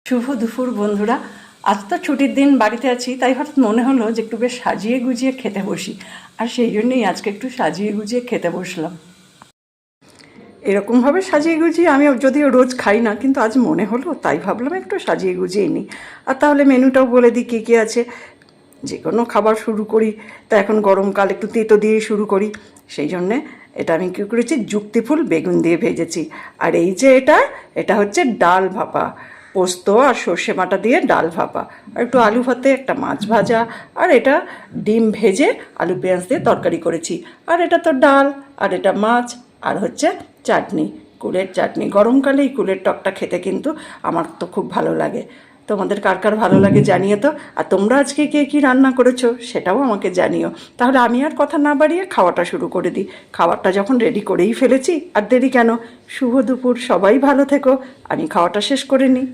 শুভ দুপুর বন্ধুরা। আজ তো ছুটির দিন বাড়িতে আছি, তাই হঠাৎ মনে হলো যে একটু বেশ সাজিয়ে গুজিয়ে খেতে বসি। আর সেই জন্যই আজকে একটু সাজিয়ে গুজিয়ে খেতে বসলাম। এরকমভাবে সাজিয়ে গুজিয়ে আমি যদিও রোজ খাই না, কিন্তু আজ মনে হলো তাই ভাবলাম একটু সাজিয়ে গুজিয়ে নিই। আর তাহলে মেনুটাও বলে দিই কী কী আছে। যে কোনো খাবার শুরু করি তা এখন গরমকাল একটু তেঁতো দিয়ে শুরু করি, সেই জন্যে এটা আমি কী করেছি, যুক্তিফুল বেগুন দিয়ে ভেজেছি। আর এই যে এটা হচ্ছে ডাল ভাপা, পোস্ত আর সর্ষে বাটা দিয়ে ডাল ভাপা, আর একটু আলু ভাতে, একটা মাছ ভাজা, আর এটা ডিম ভেজে আলু পেঁয়াজ দিয়ে তরকারি করেছি। আর এটা তো ডাল, আর এটা মাছ, আর হচ্ছে চাটনি, কুলের চাটনি। গরমকালে এই কুলের টকটা খেতে কিন্তু আমার তো খুব ভালো লাগে। তোমাদের কার কার ভালো লাগে জানিও তো। আর তোমরা আজকে কে কী রান্না করেছো সেটাও আমাকে জানিও। তাহলে আমি আর কথা না বাড়িয়ে খাওয়াটা শুরু করে দিই। খাবারটা যখন রেডি করেই ফেলেছি, আর দেরি কেন। শুভ দুপুর, সবাই ভালো থেকো। আমি খাওয়াটা শেষ করে নিই।